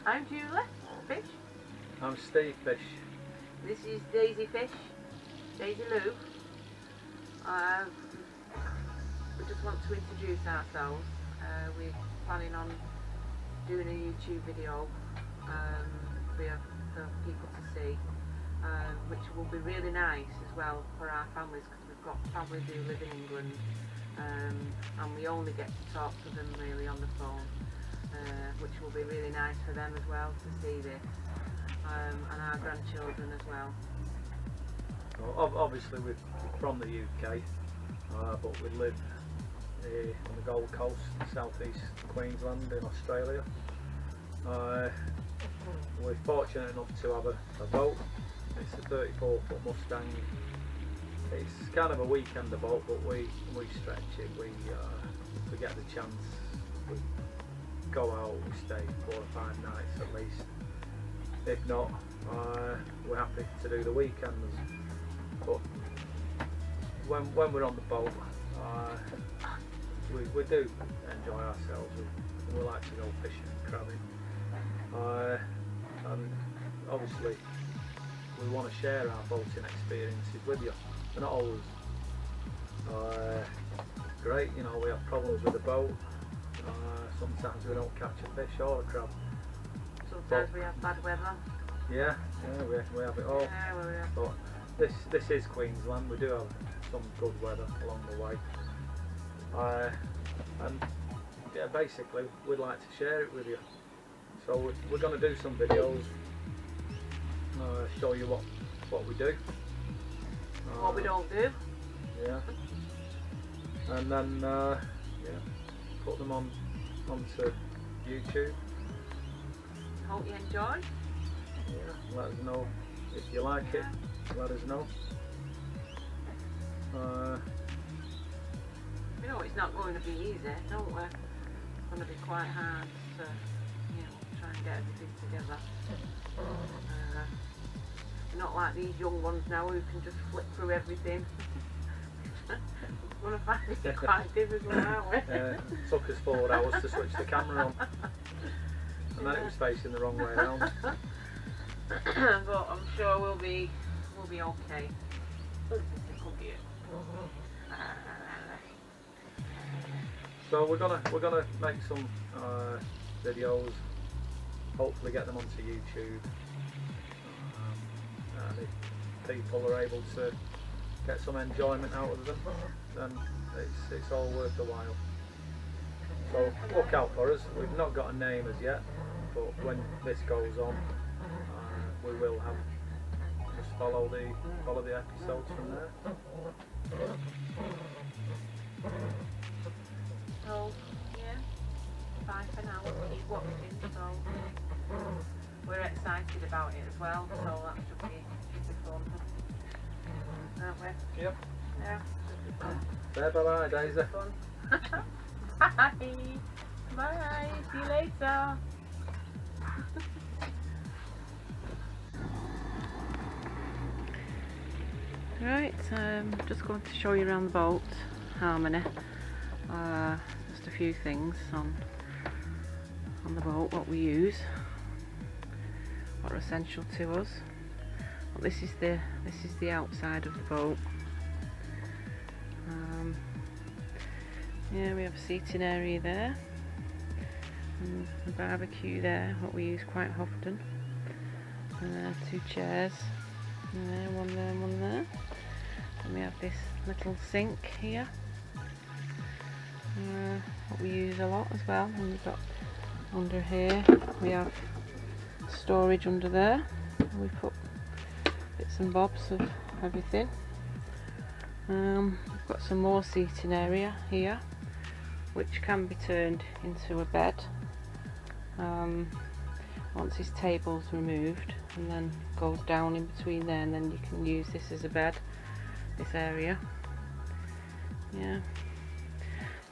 I'm Julie Fish. I'm Steve Fish. This is Daisy Fish, Daisy Lou. We just want to introduce ourselves. We're planning on doing a YouTube video for people to see, which will be really nice as well for our families, because we've got families who live in England, and we only get to talk to them really on the phone, which will be really nice for them as well to see this, and our grandchildren as well. Well, obviously we're from the UK, but we live here on the Gold Coast, southeast Queensland in Australia. We're fortunate enough to have a boat. It's a 34-foot Mustang. It's kind of a weekender boat, but we stretch it. We get the chance. We go out, we stay 4 or 5 nights at least. If not, we're happy to do the weekends. But when we're on the boat, we do enjoy ourselves. We like to go fishing and crabbing. And obviously we want to share our boating experiences with you. They're not always great, you know, we have problems with the boat. Sometimes we don't catch a fish or a crab. Sometimes we have bad weather. Yeah, we have it all. Yeah, well, yeah. But this is Queensland. We do have some good weather along the way. And yeah, basically we'd like to share it with you. So we're going to do some videos, show you what we do. What we don't do. Yeah. And then yeah, put them onto YouTube. Hope you enjoy. Yeah, let us know if you like it. Let us know. You know, it's not going to be easy, don't we? It's going to be quite hard to, you know, try and get everything together. We're not like these young ones now who can just flip through everything. We're going to find it quite difficult, aren't we? It took us 4 hours to switch the camera on, and then it was facing the wrong way around. But I'm sure we'll be okay. So we're gonna make some videos, hopefully get them onto YouTube, and if people are able to get some enjoyment out of them, then it's all worth the while. So look out for us. We've not got a name as yet, but when this goes on, we will have. Just follow the episodes from there. So yeah, bye for now. We'll keep watching. So we're excited about it as well. So that should be fun, aren't we? Yep. Yeah. Bye bye, Daisy. Fun. Bye. Bye. See you later. Right, just going to show you around the boat, Harmony. Just a few things on the boat, what we use, what are essential to us. Well, this is the outside of the boat. Yeah, we have a seating area there, and a barbecue there, what we use quite often. 2 chairs. There, one there, one there. And we have this little sink here, what we use a lot as well. And we've got under here, we have storage under there. And we put bits and bobs of everything. We've got some more seating area here, which can be turned into a bed once this table's removed, and then goes down in between there, and then you can use this as a bed, this area. Yeah,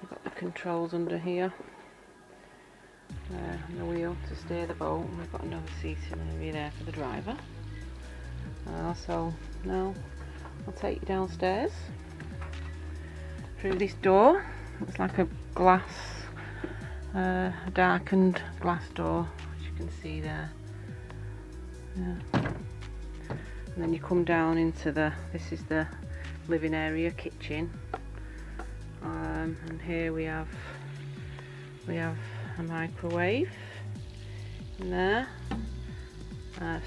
we've got the controls under here, and the wheel to steer the boat, and we've got another seating area there for the driver. So now I'll take you downstairs through this door. It's like a glass, a darkened glass door, as you you can see there. Yeah. And then you come down into this is the living area, kitchen, and here we have a microwave in there,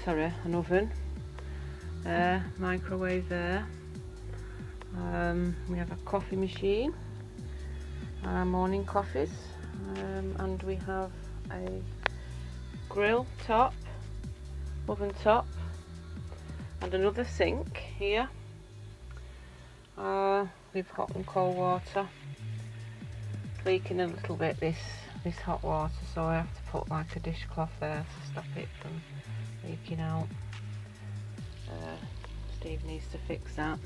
sorry, an oven there, microwave there. We have a coffee machine, our morning coffees, and we have a grill top, oven top, and another sink here with hot and cold water. It's leaking a little bit, this hot water, so I have to put like a dishcloth there to stop it from leaking out. Steve needs to fix that.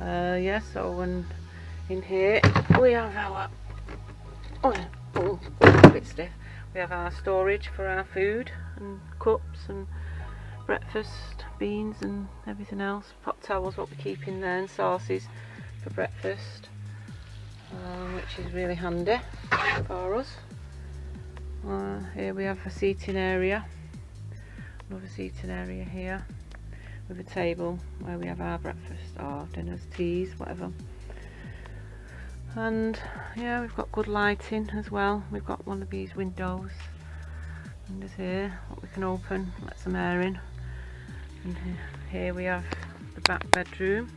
Yeah, so when in here we have our a bit stiff. We have our storage for our food and cups and breakfast beans and everything else. Pot towels, what we keep in there, and sauces for breakfast, which is really handy for us. Here we have a seating area, another seating area here with a table where we have our breakfast or dinners, teas, whatever. And yeah, we've got good lighting as well. We've got one of these windows under here what we can open, let some air in. And here we have the back bedroom,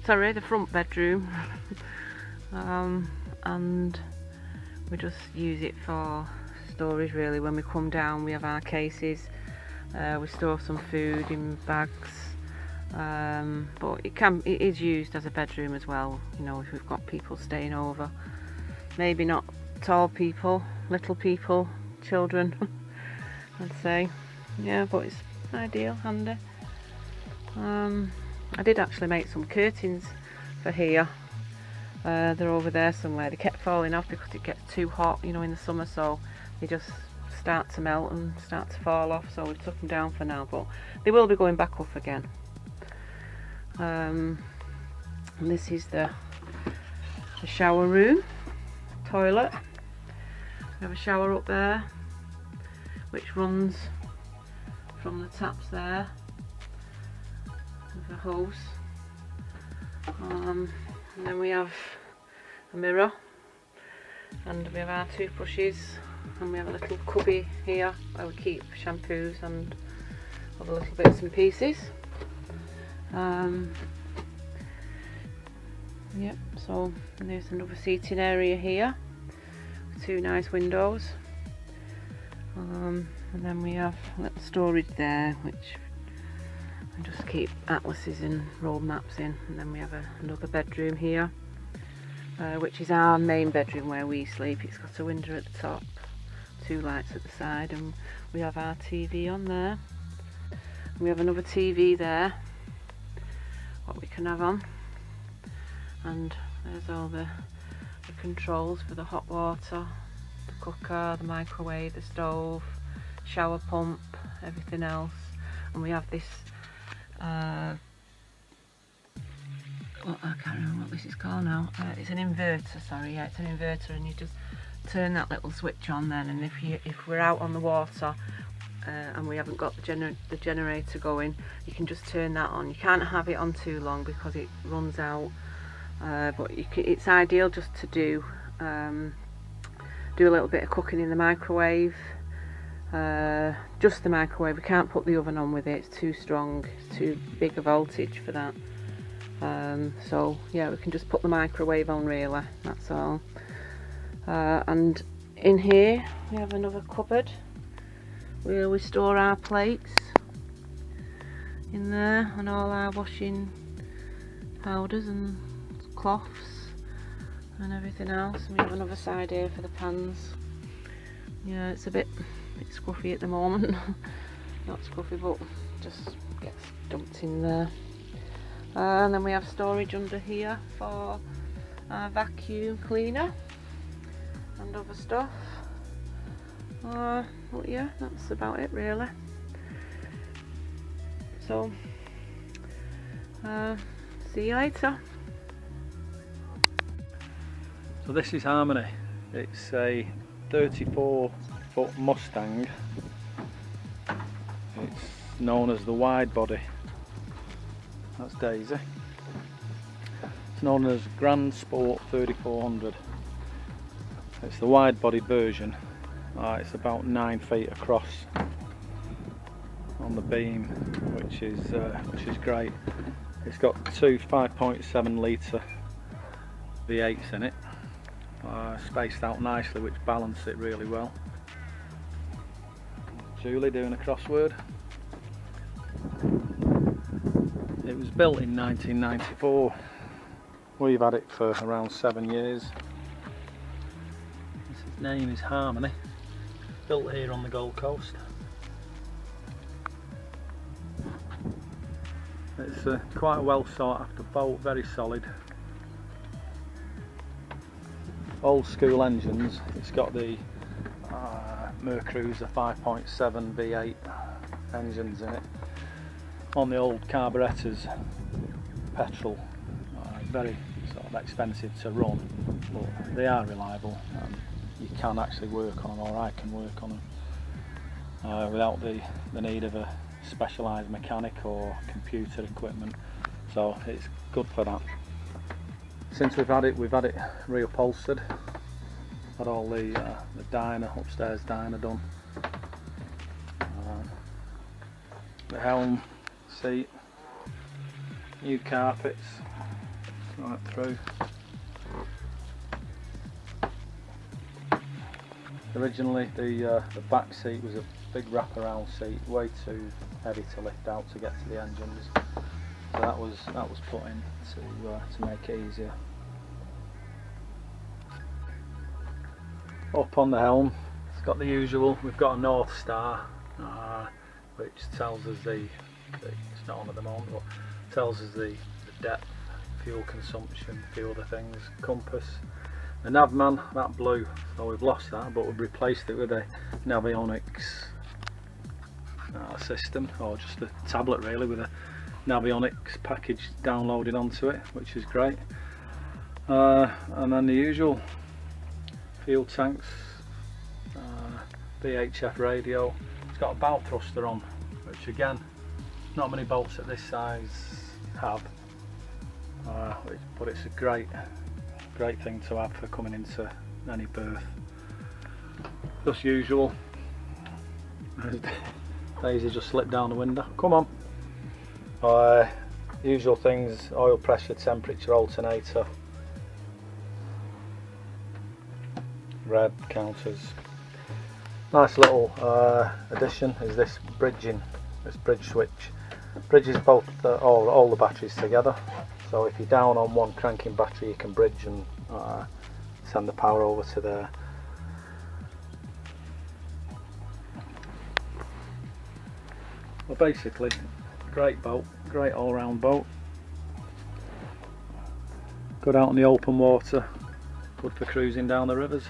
sorry, the front bedroom. And we just use it for storage really. When we come down we have our cases, we store some food in bags, but it is used as a bedroom as well, you know, if we've got people staying over. Maybe not tall people, little people, children I'd say, yeah, but it's ideal, handy. I did actually make some curtains for here. They're over there somewhere. They kept falling off because it gets too hot, you know, in the summer, so they just start to melt and start to fall off, so we took them down for now, but they will be going back up again. And this is the shower room, toilet. We have a shower up there which runs from the taps there with a hose, and then we have a mirror, and we have our toothbrushes, and we have a little cubby here where we keep shampoos and other little bits and pieces. Yep, so there's another seating area here with two nice windows, and then we have a little storage there which I just keep atlases and road maps in. And then we have another bedroom here, which is our main bedroom where we sleep. It's got a window at the top, two lights at the side, and we have our TV on there. And we have another TV there what we can have on, and there's all the controls for the hot water, the cooker, the microwave, the stove, shower pump, everything else. And we have this I can't remember what this is called now. It's an inverter, sorry, yeah, it's an inverter, and you just turn that little switch on then, and if we're out on the water and we haven't got the generator going, you can just turn that on. You can't have it on too long because it runs out, but it's ideal just to do a little bit of cooking in the microwave. Just the microwave, we can't put the oven on with it, it's too strong, it's too big a voltage for that. So yeah, we can just put the microwave on really, that's all. And in here we have another cupboard where we store our plates in there, and all our washing powders and cloths and everything else. And we have another side here for the pans. Yeah, it's a bit scruffy at the moment. Not scruffy, but just gets dumped in there. And then we have storage under here for our vacuum cleaner and other stuff. Well, yeah, that's about it really. So see you later. So this is Harmony. It's a 34 foot Mustang. It's known as the wide body. That's Daisy. It's known as Grand Sport 3400. It's the wide body version. It's about 9 feet across on the beam, which is great. It's got two 5.7 litre V8s in it, spaced out nicely, which balance it really well. Julie doing a crossword. It was built in 1994. We've had it for around 7 years. Its name is Harmony. Built here on the Gold Coast. It's quite a well sought after boat, very solid. Old school engines. It's got the Mercruiser 5.7 V8 engines in it. On the old carburettors, petrol. Very sort of expensive to run, but they are reliable, and you can actually work on them, or I can work on them without the need of a specialised mechanic or computer equipment, so it's good for that. Since we've had it reupholstered, had all the dyno, upstairs dyno done, the helm, seat, new carpets right through. Originally the back seat was a big wraparound seat, way too heavy to lift out to get to the engines, so that was put in to make it easier. Up on the helm, it's got the usual. We've got a North Star, which tells us it's not on at the moment, but tells us the depth, fuel consumption, a few other things. Compass, the Navman, that blue, so we've lost that, but we've replaced it with a Navionics system, or just a tablet really, with a Navionics package downloaded onto it, which is great. And then the usual fuel tanks, VHF radio. It's got a bow thruster on, which again, not many boats at this size have, but it's a great thing to have for coming into any berth. Just usual. Daisy just slipped down the window. Come on. Usual things: oil pressure, temperature alternator, red counters. Nice little addition is this bridging, this bridge switch. Bridges both all the batteries together. So if you're down on one cranking battery, you can bridge and send the power over to there. Well, basically, great boat, great all-round boat. Good out in the open water, good for cruising down the rivers.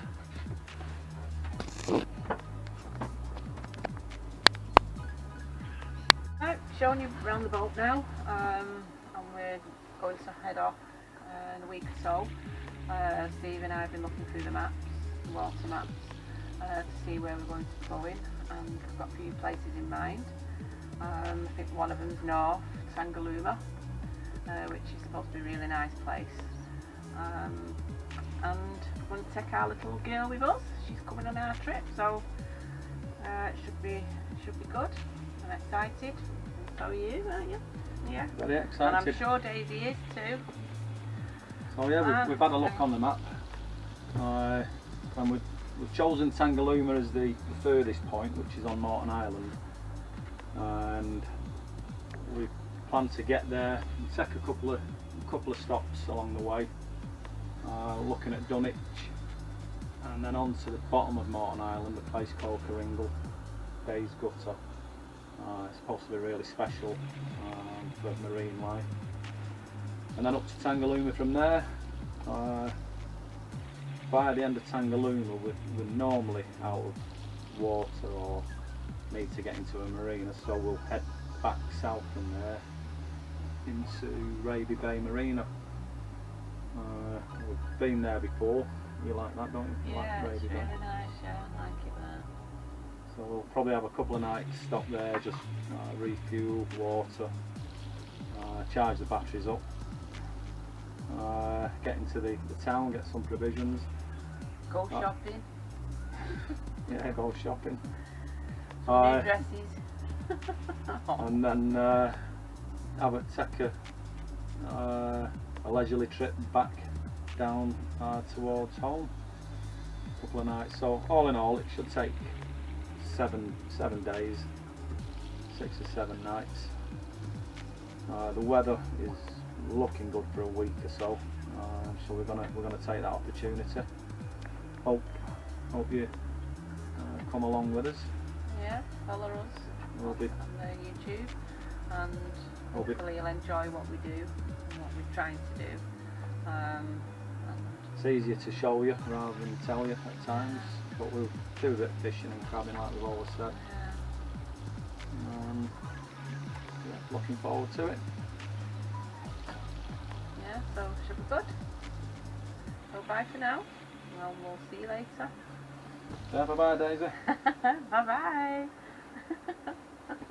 Right, showing you around the boat now, and we're going to head off in a week or so. Steve and I have been looking through the maps, the water maps, to see where we're going to be going, and we've got a few places in mind. I think one of them's north, Tangalooma, which is supposed to be a really nice place. And we're going to take our little girl with us. She's coming on our trip, so it should be good. I'm excited. So are you, aren't you? Yeah. Very excited. And I'm sure Daisy is too. So yeah, we've had a look on the map, and we've chosen Tangalooma as the furthest point, which is on Morton Island, and we plan to get there and take a couple of stops along the way, looking at Dunwich, and then on to the bottom of Morton Island, a place called Coringle, Bay's Gutter. It's supposed to be really special for marine life. And then up to Tangalooma from there. By the end of Tangalooma, we're normally out of water or need to get into a marina, so we'll head back south from there into Raby Bay Marina. We've been there before. You like that, don't you? Yeah, like it's Raby really Bay. nice. Yeah, I like it there. So we'll probably have a couple of nights stop there, just refuel, water, charge the batteries up, get into the town, get some provisions. Go shopping. Yeah, go shopping. New dresses. And then take a leisurely trip back down towards home. A couple of nights. So all in all, it should take seven days, 6 or 7 nights. The weather is looking good for a week or so, so we're gonna take that opportunity. Hope you come along with us. Yeah, follow us We'll be, on the YouTube, and hopefully you'll enjoy what we do and what we're trying to do. And it's easier to show you rather than tell you at times, but we'll do a bit of fishing and crabbing like we've always said. Yeah, looking forward to it. yeah, so should be good. So bye for now, and we'll see you later. Yeah, bye bye, Daisy. Bye bye.